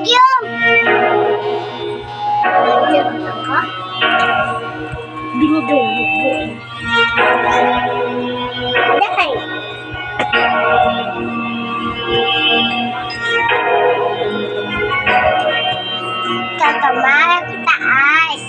Medium. Medium ka? Binibig. Dahil. Tatamay ang taas.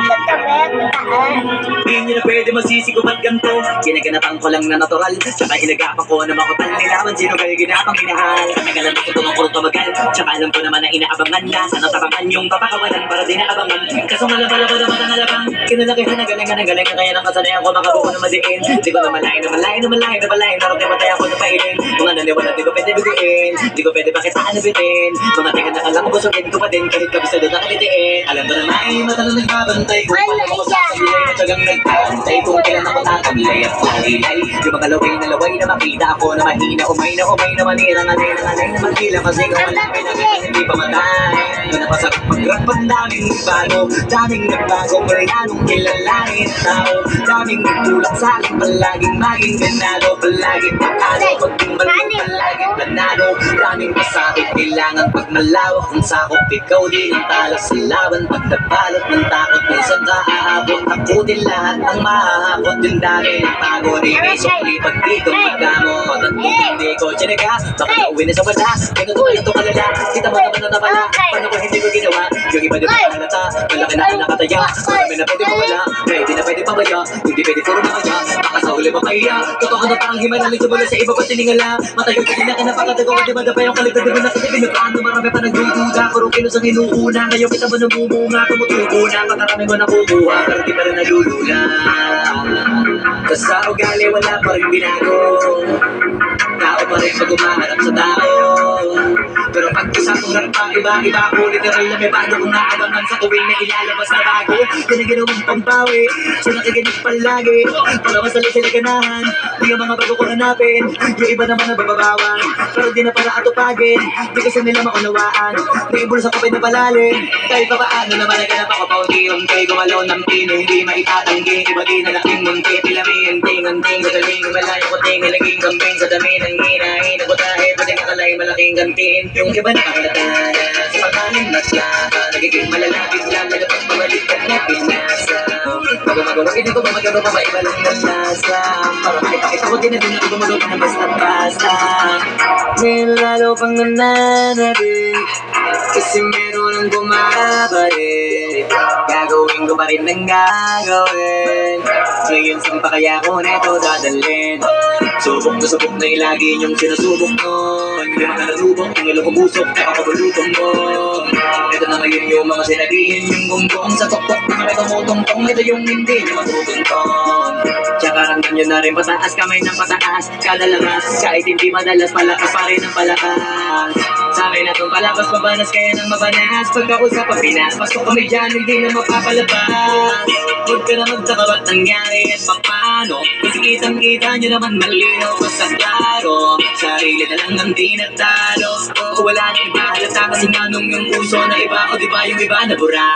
Tatamay ang taas. Hindi nyo na pwede masisi kung ba't ganito. Ginaganapan ko lang na natural. Tsaka inagapan ko na makutal. Nilaman sino kayo ginapang minahal. Nagalan ko tumangkurong tumagal. Tsaka alam ko naman na inaabangan na. Sana tabangan yung papakawalan para di naabangan. Kaso malabala naman ang alabang. Kinalakihan na galing na kaya nang kasanayan ko makabuo na madiin. Di ko na malain. Narating matay ako na pailin. Mga naniwala di ko pwede bitiin. Di ko pwede pakitaan na bitin. Mga tingin na kalang busogin ko pa din. Kahit kabisado na kalitiin. Alam ko na may mata na nagbabantay. Kung paano ko sasabihin at sagang nagpantay. Kung kailan ako tatamlay at pagilay. Di ba kalaway na makita ako na mahina. Umay na manira. Nganay na magila. Kasi kung malapit na kita hindi pa matay. Doon na pasarap mag-rap. Daming bago. Daming nagbago. Mula nung kilalanin tao. Daming nagtulak sa akin. Palaging maging ganado. Palaging pakado. Pagting palaging planado. Daming masakit. Kailangan pag malawak ang sakop. Ikaw din ang talas sa laban. Pag nabalot ng takot. Minsan ka aabot. Takutin lahat ng mahahakot. Yung dami ng tago. Rinisukli pag di ko magdamot. At kung hindi ko tinaga. Baka nauwi na sa wala. Ganun ko lang ito kalala. Kita mo naman na napala. Paano ko hindi ko ginawa? Yung iba di ba halata? Malaki na nakataya. Marami na pwede mawala. Pwede na pwede pabaya. Hindi pwede puro na kaya. Baka sa huli mapaya. Totoo na parang himanalik sa mula sa iba pa tiningala. Matagal ka din na kinapakatago. Di ba na pa yung kaligtad? Di ba nakatibin na paano? Marami pa nagdududa. Puro kilos ang inuuna. Ngayon kita mo nabumunga. Tumutubo na. Pakarami mo nakukuha. Pero di pa rin nalulula. Basta ugali wala pa rin binago. Tao pa rin pag umaharap sa tao. Pero pag usapong rap pa, iba ako. Literal na may bago kung naabangan sa tuwing na ilalabas na bago. Yan ang ginawang pampawi, so nakikinig palagi. Para masali sila ganahan, di ang mga bago ko hanapin. Yung iba naman na bababawan, pero di na para atupagin. Di kasi nila maunawaan, may bulsa ko pinapalalim. Kahit pa paano naman naganap ako paunti-unti. Gumalaw ng pino, hindi maitatanggi. Iba di na laking munti, pilami, unting-unting. Sa galing, malayo ko ting, nilaging kambing. Sa dami ng hinahin, ako dahil pati nakalay malaking gantiin. Yung iba nakakalata na sa pagkaling maslaka. Nagiging malalapit lang, nagapag pamalikat na pinasa. Gumagawa, hindi ko ba magagawa pa maiba lang ng lasa. Para makipakita ko din na din ako gumagawa na basta-basta. Ngayon lalo pang nananabik, kasi meron ang bumabalik. Gagawin ko pa rin ng gagawin. Ngayon saan pa kaya ko neto dadalhin? Subok na yung lagi niyong sinasubok nun. Hindi mo nalalubok, yung ilo kumusok, nakakabulutong mo. Ito na ngayon yung mga sinabihin yung gonggong. Sa tuktok na may tumutungtong, ito yung hindi niya matutuntong. Tsaka ramdam nyo na rin pataas, kamay ng pataas. Kada labas, kahit hindi madalas, palakas pa rin ang palakas. Sa akin na itong palakas, mabanas kaya ng mabanas. Pagkausap ang Pinas, pasok kami dyan, hindi na mapapalabas. Huwag ka na magtaka ba't nangyari at paano. Kasi kitang-kita nyo naman malinaw pa sa klaro. Sarili na lang ang tinatalo. O wala na iba, halata kasi nga nung yung puso na iba. O diba yung iba na bura.